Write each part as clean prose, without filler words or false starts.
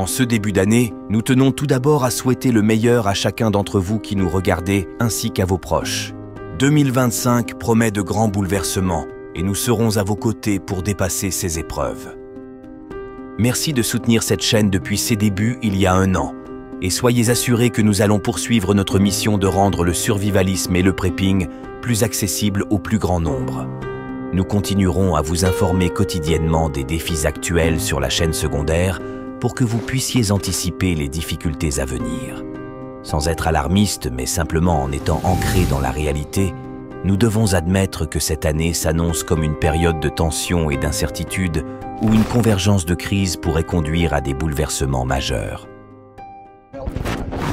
En ce début d'année, nous tenons tout d'abord à souhaiter le meilleur à chacun d'entre vous qui nous regardez, ainsi qu'à vos proches. 2025 promet de grands bouleversements et nous serons à vos côtés pour dépasser ces épreuves. Merci de soutenir cette chaîne depuis ses débuts il y a 1 an et soyez assurés que nous allons poursuivre notre mission de rendre le survivalisme et le prepping plus accessibles au plus grand nombre. Nous continuerons à vous informer quotidiennement des défis actuels sur la chaîne secondaire pour que vous puissiez anticiper les difficultés à venir. Sans être alarmiste, mais simplement en étant ancrés dans la réalité, nous devons admettre que cette année s'annonce comme une période de tension et d'incertitude où une convergence de crises pourrait conduire à des bouleversements majeurs.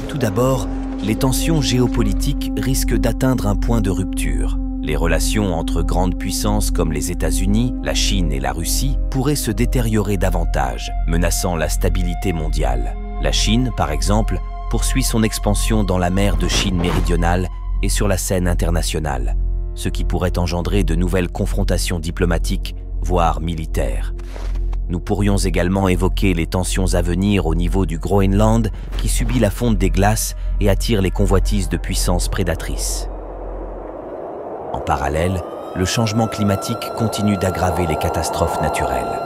Tout d'abord, les tensions géopolitiques risquent d'atteindre un point de rupture. Les relations entre grandes puissances comme les États-Unis, la Chine et la Russie pourraient se détériorer davantage, menaçant la stabilité mondiale. La Chine, par exemple, poursuit son expansion dans la mer de Chine méridionale et sur la scène internationale, ce qui pourrait engendrer de nouvelles confrontations diplomatiques, voire militaires. Nous pourrions également évoquer les tensions à venir au niveau du Groenland qui subit la fonte des glaces et attire les convoitises de puissances prédatrices. En parallèle, le changement climatique continue d'aggraver les catastrophes naturelles.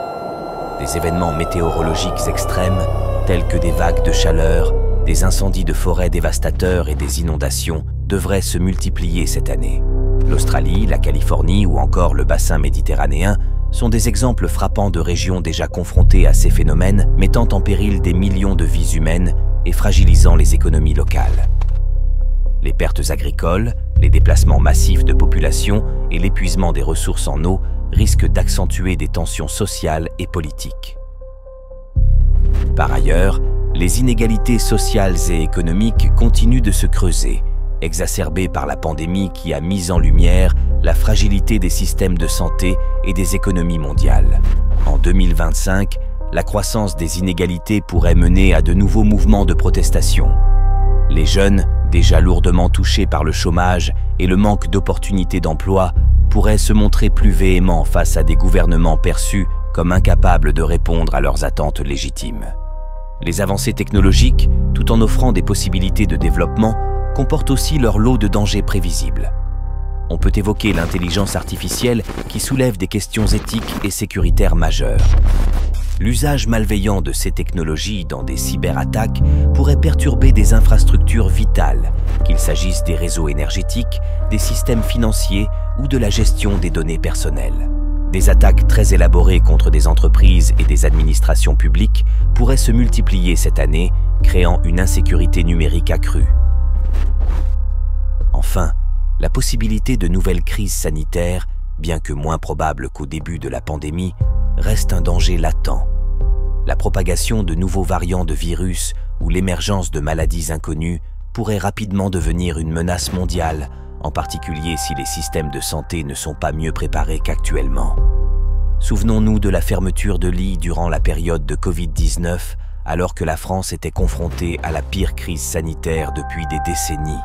Des événements météorologiques extrêmes, tels que des vagues de chaleur, des incendies de forêt dévastateurs et des inondations, devraient se multiplier cette année. L'Australie, la Californie ou encore le bassin méditerranéen sont des exemples frappants de régions déjà confrontées à ces phénomènes, mettant en péril des millions de vies humaines et fragilisant les économies locales. Les pertes agricoles, les déplacements massifs de population et l'épuisement des ressources en eau risquent d'accentuer des tensions sociales et politiques. Par ailleurs, les inégalités sociales et économiques continuent de se creuser, exacerbées par la pandémie qui a mis en lumière la fragilité des systèmes de santé et des économies mondiales. En 2025, la croissance des inégalités pourrait mener à de nouveaux mouvements de protestation. Les jeunes, déjà lourdement touchés par le chômage et le manque d'opportunités d'emploi, pourraient se montrer plus véhéments face à des gouvernements perçus comme incapables de répondre à leurs attentes légitimes. Les avancées technologiques, tout en offrant des possibilités de développement, comportent aussi leur lot de dangers prévisibles. On peut évoquer l'intelligence artificielle qui soulève des questions éthiques et sécuritaires majeures. L'usage malveillant de ces technologies dans des cyberattaques pourrait perturber des infrastructures vitales, qu'il s'agisse des réseaux énergétiques, des systèmes financiers ou de la gestion des données personnelles. Des attaques très élaborées contre des entreprises et des administrations publiques pourraient se multiplier cette année, créant une insécurité numérique accrue. Enfin, la possibilité de nouvelles crises sanitaires, bien que moins probable qu'au début de la pandémie, reste un danger latent. La propagation de nouveaux variants de virus ou l'émergence de maladies inconnues pourrait rapidement devenir une menace mondiale, en particulier si les systèmes de santé ne sont pas mieux préparés qu'actuellement. Souvenons-nous de la fermeture de lits durant la période de Covid-19, alors que la France était confrontée à la pire crise sanitaire depuis des décennies.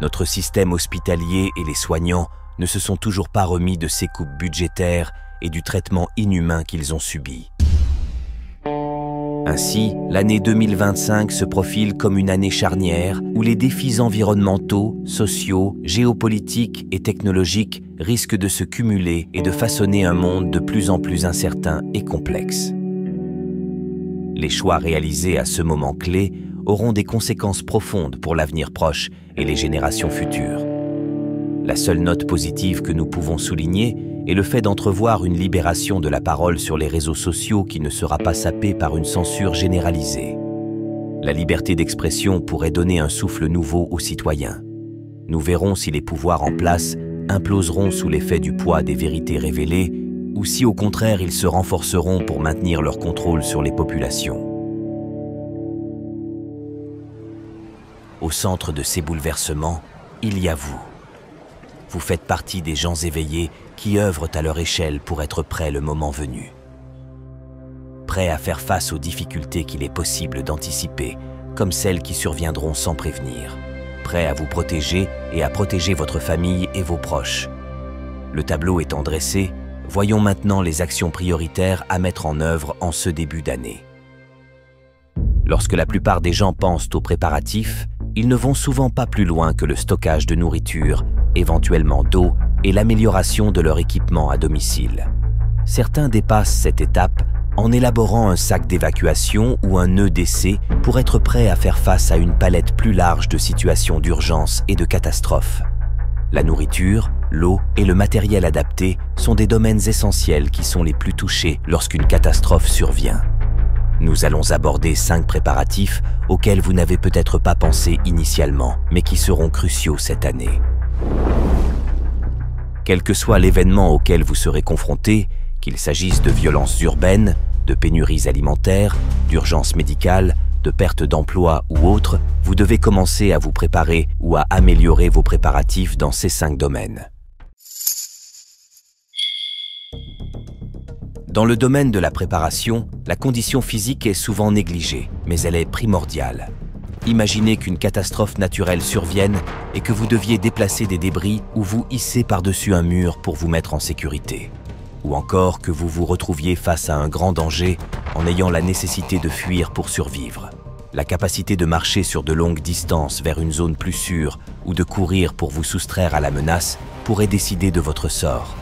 Notre système hospitalier et les soignants ne se sont toujours pas remis de ces coupes budgétaires et du traitement inhumain qu'ils ont subi. Ainsi, l'année 2025 se profile comme une année charnière où les défis environnementaux, sociaux, géopolitiques et technologiques risquent de se cumuler et de façonner un monde de plus en plus incertain et complexe. Les choix réalisés à ce moment clé auront des conséquences profondes pour l'avenir proche et les générations futures. La seule note positive que nous pouvons souligner est le fait d'entrevoir une libération de la parole sur les réseaux sociaux qui ne sera pas sapée par une censure généralisée. La liberté d'expression pourrait donner un souffle nouveau aux citoyens. Nous verrons si les pouvoirs en place imploseront sous l'effet du poids des vérités révélées ou si au contraire ils se renforceront pour maintenir leur contrôle sur les populations. Au centre de ces bouleversements, il y a vous. Vous faites partie des gens éveillés qui œuvrent à leur échelle pour être prêts le moment venu. Prêts à faire face aux difficultés qu'il est possible d'anticiper, comme celles qui surviendront sans prévenir. Prêts à vous protéger et à protéger votre famille et vos proches. Le tableau étant dressé, voyons maintenant les actions prioritaires à mettre en œuvre en ce début d'année. Lorsque la plupart des gens pensent aux préparatifs, ils ne vont souvent pas plus loin que le stockage de nourriture, éventuellement d'eau, et l'amélioration de leur équipement à domicile. Certains dépassent cette étape en élaborant un sac d'évacuation ou un nœud d'essai pour être prêt à faire face à une palette plus large de situations d'urgence et de catastrophes. La nourriture, l'eau et le matériel adapté sont des domaines essentiels qui sont les plus touchés lorsqu'une catastrophe survient. Nous allons aborder 5 préparatifs auxquels vous n'avez peut-être pas pensé initialement, mais qui seront cruciaux cette année. Quel que soit l'événement auquel vous serez confronté, qu'il s'agisse de violences urbaines, de pénuries alimentaires, d'urgences médicales, de perte d'emploi ou autres, vous devez commencer à vous préparer ou à améliorer vos préparatifs dans ces 5 domaines. Dans le domaine de la préparation, la condition physique est souvent négligée, mais elle est primordiale. Imaginez qu'une catastrophe naturelle survienne et que vous deviez déplacer des débris ou vous hisser par-dessus un mur pour vous mettre en sécurité. Ou encore que vous vous retrouviez face à un grand danger en ayant la nécessité de fuir pour survivre. La capacité de marcher sur de longues distances vers une zone plus sûre ou de courir pour vous soustraire à la menace pourrait décider de votre sort.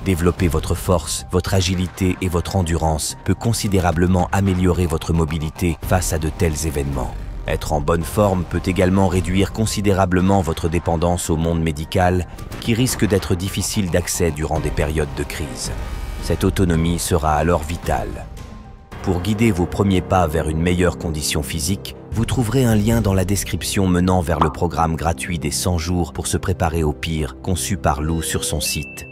Développer votre force, votre agilité et votre endurance peut considérablement améliorer votre mobilité face à de tels événements. Être en bonne forme peut également réduire considérablement votre dépendance au monde médical qui risque d'être difficile d'accès durant des périodes de crise. Cette autonomie sera alors vitale. Pour guider vos premiers pas vers une meilleure condition physique, vous trouverez un lien dans la description menant vers le programme gratuit des 100 jours pour se préparer au pire conçu par Lou sur son site.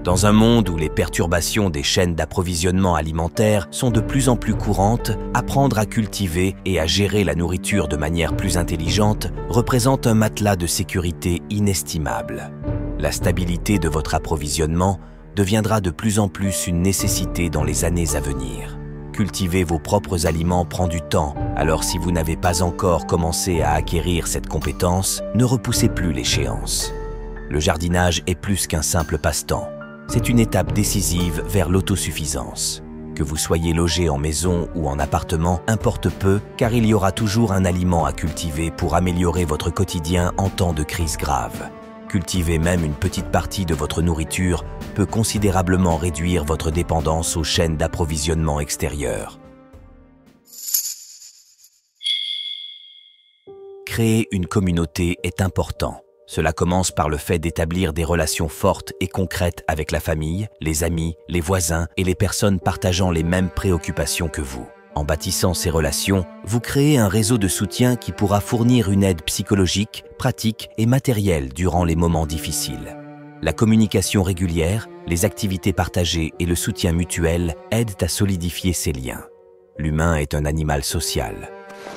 Dans un monde où les perturbations des chaînes d'approvisionnement alimentaire sont de plus en plus courantes, apprendre à cultiver et à gérer la nourriture de manière plus intelligente représente un matelas de sécurité inestimable. La stabilité de votre approvisionnement deviendra de plus en plus une nécessité dans les années à venir. Cultiver vos propres aliments prend du temps, alors si vous n'avez pas encore commencé à acquérir cette compétence, ne repoussez plus l'échéance. Le jardinage est plus qu'un simple passe-temps. C'est une étape décisive vers l'autosuffisance. Que vous soyez logé en maison ou en appartement, importe peu, car il y aura toujours un aliment à cultiver pour améliorer votre quotidien en temps de crise grave. Cultiver même une petite partie de votre nourriture peut considérablement réduire votre dépendance aux chaînes d'approvisionnement extérieures. Créer une communauté est important. Cela commence par le fait d'établir des relations fortes et concrètes avec la famille, les amis, les voisins et les personnes partageant les mêmes préoccupations que vous. En bâtissant ces relations, vous créez un réseau de soutien qui pourra fournir une aide psychologique, pratique et matérielle durant les moments difficiles. La communication régulière, les activités partagées et le soutien mutuel aident à solidifier ces liens. L'humain est un animal social.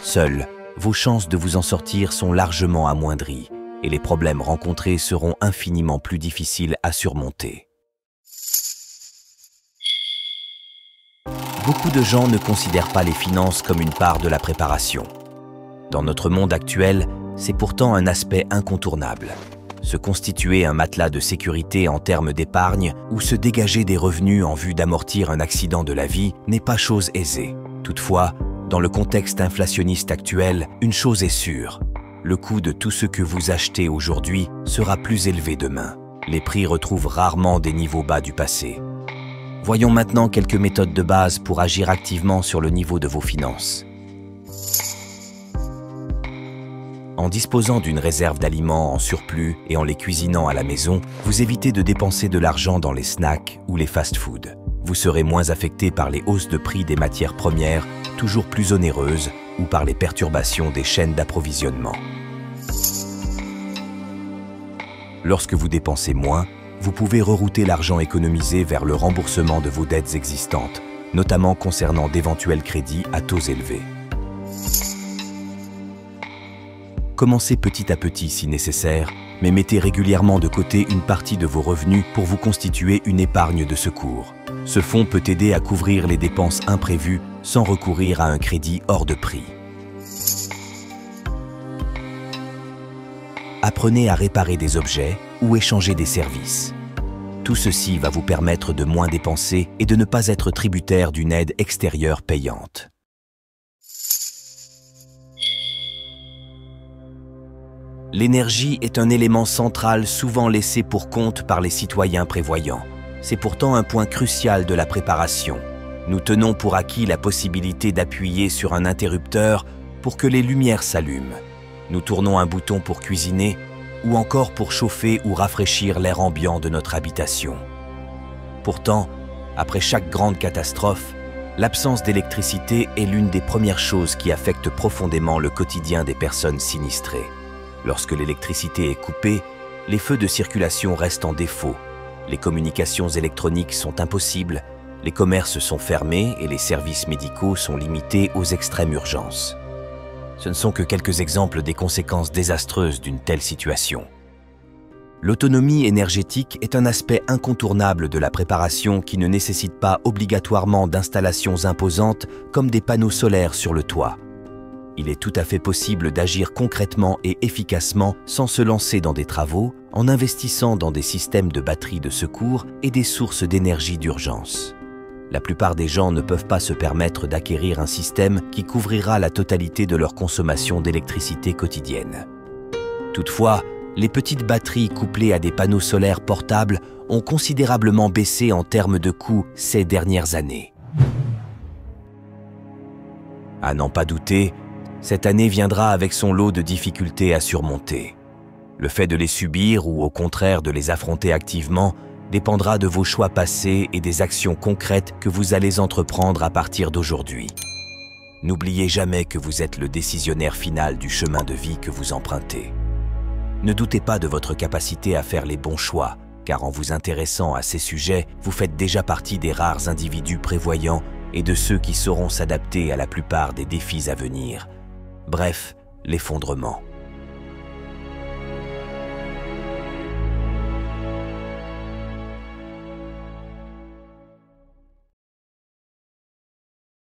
Seules, vos chances de vous en sortir sont largement amoindries et les problèmes rencontrés seront infiniment plus difficiles à surmonter. Beaucoup de gens ne considèrent pas les finances comme une part de la préparation. Dans notre monde actuel, c'est pourtant un aspect incontournable. Se constituer un matelas de sécurité en termes d'épargne ou se dégager des revenus en vue d'amortir un accident de la vie n'est pas chose aisée. Toutefois, dans le contexte inflationniste actuel, une chose est sûre. Le coût de tout ce que vous achetez aujourd'hui sera plus élevé demain. Les prix retrouvent rarement des niveaux bas du passé. Voyons maintenant quelques méthodes de base pour agir activement sur le niveau de vos finances. En disposant d'une réserve d'aliments en surplus et en les cuisinant à la maison, vous évitez de dépenser de l'argent dans les snacks ou les fast-foods. Vous serez moins affecté par les hausses de prix des matières premières, toujours plus onéreuses, ou par les perturbations des chaînes d'approvisionnement. Lorsque vous dépensez moins, vous pouvez rerouter l'argent économisé vers le remboursement de vos dettes existantes, notamment concernant d'éventuels crédits à taux élevés. Commencez petit à petit si nécessaire, mais mettez régulièrement de côté une partie de vos revenus pour vous constituer une épargne de secours. Ce fonds peut aider à couvrir les dépenses imprévues sans recourir à un crédit hors de prix. Apprenez à réparer des objets ou échanger des services. Tout ceci va vous permettre de moins dépenser et de ne pas être tributaire d'une aide extérieure payante. L'énergie est un élément central souvent laissé pour compte par les citoyens prévoyants. C'est pourtant un point crucial de la préparation. Nous tenons pour acquis la possibilité d'appuyer sur un interrupteur pour que les lumières s'allument. Nous tournons un bouton pour cuisiner ou encore pour chauffer ou rafraîchir l'air ambiant de notre habitation. Pourtant, après chaque grande catastrophe, l'absence d'électricité est l'une des premières choses qui affectent profondément le quotidien des personnes sinistrées. Lorsque l'électricité est coupée, les feux de circulation restent en défaut, les communications électroniques sont impossibles, les commerces sont fermés et les services médicaux sont limités aux extrêmes urgences. Ce ne sont que quelques exemples des conséquences désastreuses d'une telle situation. L'autonomie énergétique est un aspect incontournable de la préparation qui ne nécessite pas obligatoirement d'installations imposantes comme des panneaux solaires sur le toit. Il est tout à fait possible d'agir concrètement et efficacement sans se lancer dans des travaux, en investissant dans des systèmes de batteries de secours et des sources d'énergie d'urgence. La plupart des gens ne peuvent pas se permettre d'acquérir un système qui couvrira la totalité de leur consommation d'électricité quotidienne. Toutefois, les petites batteries couplées à des panneaux solaires portables ont considérablement baissé en termes de coût ces dernières années. À n'en pas douter, cette année viendra avec son lot de difficultés à surmonter. Le fait de les subir ou au contraire de les affronter activement dépendra de vos choix passés et des actions concrètes que vous allez entreprendre à partir d'aujourd'hui. N'oubliez jamais que vous êtes le décisionnaire final du chemin de vie que vous empruntez. Ne doutez pas de votre capacité à faire les bons choix, car en vous intéressant à ces sujets, vous faites déjà partie des rares individus prévoyants et de ceux qui sauront s'adapter à la plupart des défis à venir. Bref, l'effondrement.